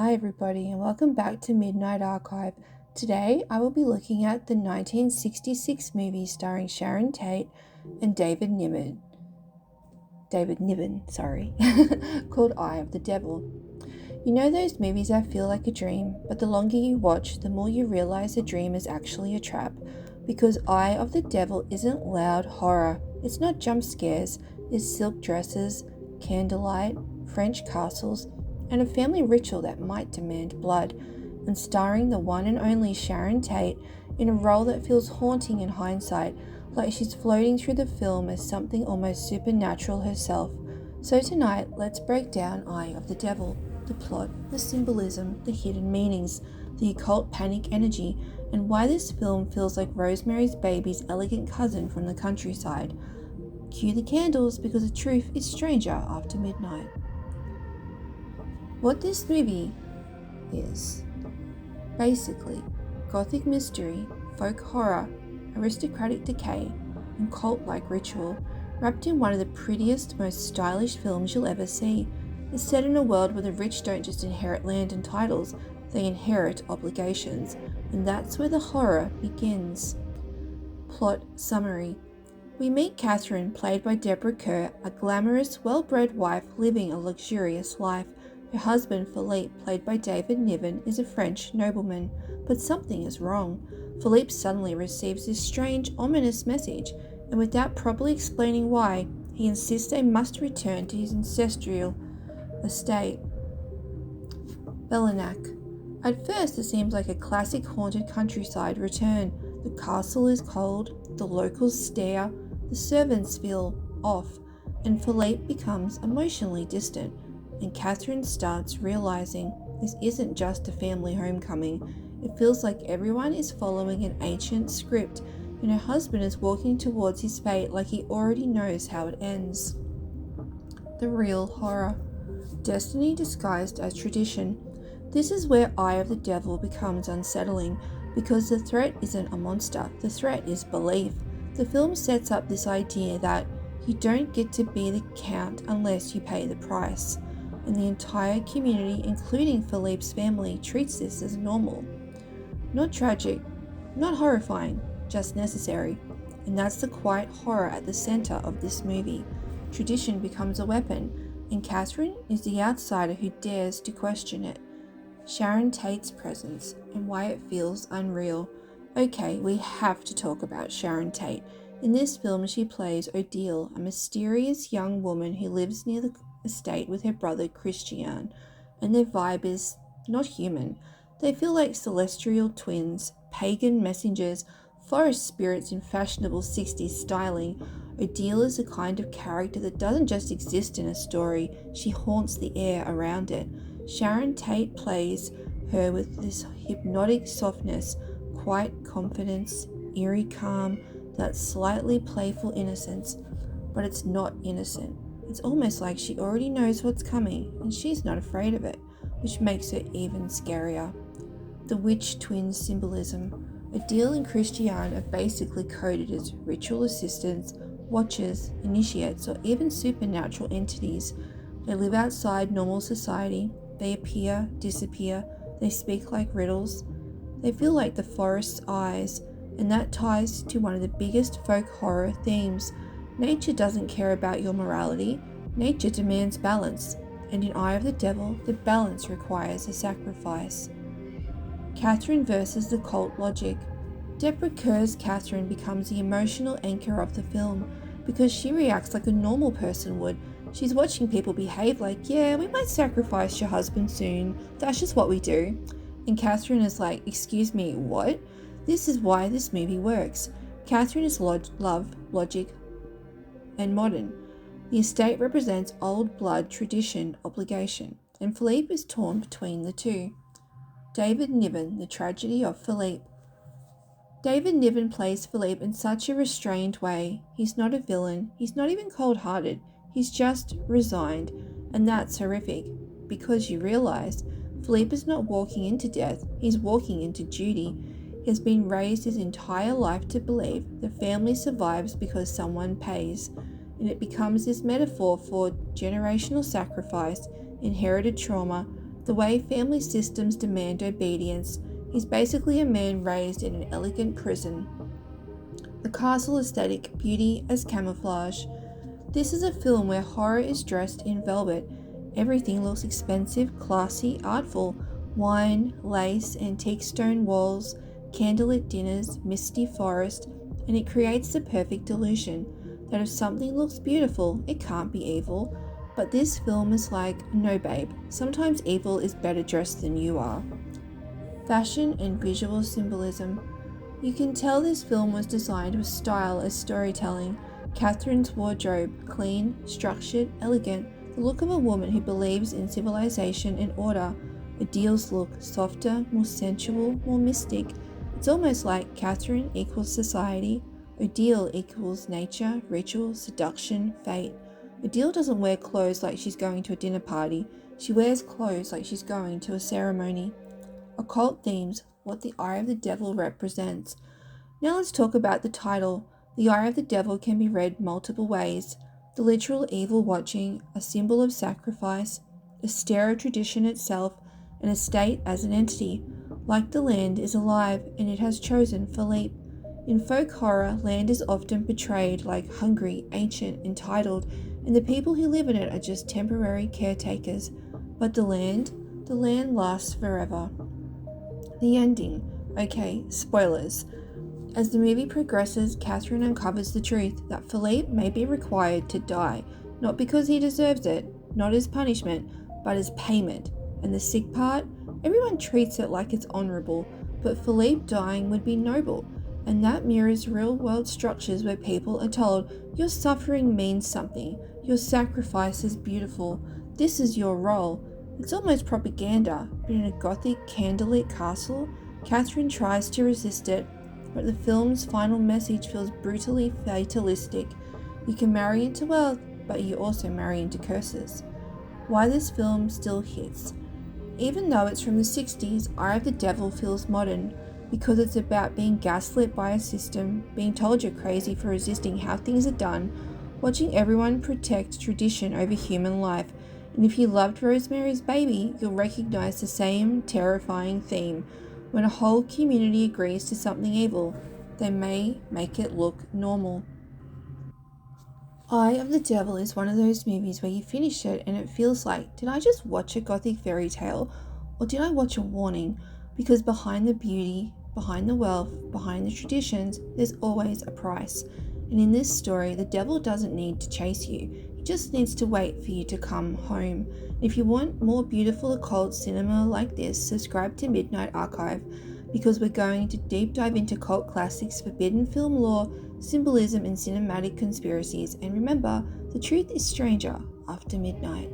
Hi everybody and welcome back to Midnight Archive. Today I will be looking at the 1966 movie starring Sharon Tate and David Niven, called Eye of the Devil. You know those movies that feel like a dream, but the longer you watch, the more you realize the dream is actually a trap, because Eye of the Devil isn't loud horror, it's not jump scares, it's silk dresses, candlelight, French castles, and a family ritual that might demand blood, and starring the one and only Sharon Tate in a role that feels haunting in hindsight, like she's floating through the film as something almost supernatural herself. So tonight, let's break down Eye of the Devil, the plot, the symbolism, the hidden meanings, the occult panic energy, and why this film feels like Rosemary's Baby's elegant cousin from the countryside. Cue the candles because the truth is stranger after midnight. What this movie is basically gothic mystery, folk horror, aristocratic decay, and cult-like ritual wrapped in one of the prettiest, most stylish films you'll ever see. It's set in a world where the rich don't just inherit land and titles, they inherit obligations, and that's where the horror begins. Plot summary. We meet Catherine, played by Deborah Kerr, a glamorous, well-bred wife living a luxurious life. Her husband, Philippe, played by David Niven, is a French nobleman, but something is wrong. Philippe suddenly receives this strange, ominous message, and without properly explaining why, he insists they must return to his ancestral estate, Bellenac. At first, it seems like a classic haunted countryside return. The castle is cold, the locals stare, the servants feel off, and Philippe becomes emotionally distant. And Catherine starts realizing this isn't just a family homecoming. It feels like everyone is following an ancient script, and her husband is walking towards his fate like he already knows how it ends. The real horror. Destiny disguised as tradition. This is where Eye of the Devil becomes unsettling, because the threat isn't a monster, the threat is belief. The film sets up this idea that you don't get to be the count unless you pay the price. And the entire community, including Philippe's family, treats this as normal. Not tragic, not horrifying, just necessary. And that's the quiet horror at the center of this movie. Tradition becomes a weapon, and Catherine is the outsider who dares to question it. Sharon Tate's presence and why it feels unreal. Okay, we have to talk about Sharon Tate. In this film, she plays Odile, a mysterious young woman who lives near the estate with her brother Christian, and their vibe is not human. They feel like celestial twins, pagan messengers, forest spirits in fashionable 60s styling. Odile is a kind of character that doesn't just exist in a story, she haunts the air around it. Sharon Tate plays her with this hypnotic softness, quiet confidence, eerie calm, that slightly playful innocence, but it's not innocent. It's almost like she already knows what's coming, and she's not afraid of it, which makes her even scarier. The witch twin symbolism. Odile and Christian are basically coded as ritual assistants, watchers, initiates, or even supernatural entities. They live outside normal society. They appear, disappear. They speak like riddles. They feel like the forest's eyes, and that ties to one of the biggest folk horror themes. Nature doesn't care about your morality. Nature demands balance, and in Eye of the Devil, the balance requires a sacrifice. Catherine versus the cult logic. Deborah Kerr's Catherine becomes the emotional anchor of the film because she reacts like a normal person would. She's watching people behave like, yeah, we might sacrifice your husband soon. That's just what we do. And Catherine is like, excuse me, what? This is why this movie works. Catherine is love, logic, and modern. The estate represents old blood, tradition, obligation, and Philippe is torn between the two. David Niven, the tragedy of Philippe. David Niven plays Philippe in such a restrained way. He's not a villain, he's not even cold-hearted, he's just resigned, and that's horrific, because you realize Philippe is not walking into death, he's walking into duty. He has been raised his entire life to believe the family survives because someone pays, and it becomes this metaphor for generational sacrifice, inherited trauma, The way family systems demand obedience. He's basically a man raised in an elegant prison. The castle aesthetic, beauty as camouflage. This is a film where horror is dressed in velvet. Everything looks expensive, classy, artful. Wine, lace, antique stone walls, candlelit dinners, misty forest, and it creates the perfect illusion that if something looks beautiful, it can't be evil. But this film is like, no babe, sometimes evil is better dressed than you are. Fashion and visual symbolism. You can tell this film was designed with style as storytelling. Catherine's wardrobe, clean, structured, elegant, the look of a woman who believes in civilization and order. Adele's look, softer, more sensual, more mystic. It's almost like Catherine equals society, Adele equals nature, ritual, seduction, fate. Adele doesn't wear clothes like she's going to a dinner party. She wears clothes like she's going to a ceremony. Occult themes, what the eye of the devil represents. Now let's talk about the title. The eye of the devil can be read multiple ways. The literal evil watching, a symbol of sacrifice, a stare of tradition itself, and a state as an entity. Like the land is alive and it has chosen Philippe. In folk horror, land is often portrayed like hungry, ancient, entitled, and the people who live in it are just temporary caretakers. But the land lasts forever. The ending. Okay, spoilers. As the movie progresses, Catherine uncovers the truth that Philippe may be required to die, not because he deserves it, not as punishment, but as payment. And the sick part? Everyone treats it like it's honourable, but Philippe dying would be noble. And that mirrors real-world structures where people are told, your suffering means something, your sacrifice is beautiful, this is your role. It's almost propaganda, but in a gothic candlelit castle, Catherine tries to resist it, but the film's final message feels brutally fatalistic. You can marry into wealth, but you also marry into curses. Why this film still hits. Even though it's from the 60s, Eye of the Devil feels modern, because it's about being gaslit by a system, being told you're crazy for resisting how things are done, watching everyone protect tradition over human life. And if you loved Rosemary's Baby, you'll recognize the same terrifying theme. When a whole community agrees to something evil, they may make it look normal. Eye of the Devil is one of those movies where you finish it and it feels like, did I just watch a gothic fairy tale? Or did I watch a warning? Because behind the beauty, behind the wealth, behind the traditions, there's always a price. And in this story, the devil doesn't need to chase you. He just needs to wait for you to come home. And if you want more beautiful occult cinema like this, subscribe to Midnight Archive, because we're going to deep dive into cult classics, forbidden film lore, symbolism, and cinematic conspiracies. And remember, the truth is stranger after midnight.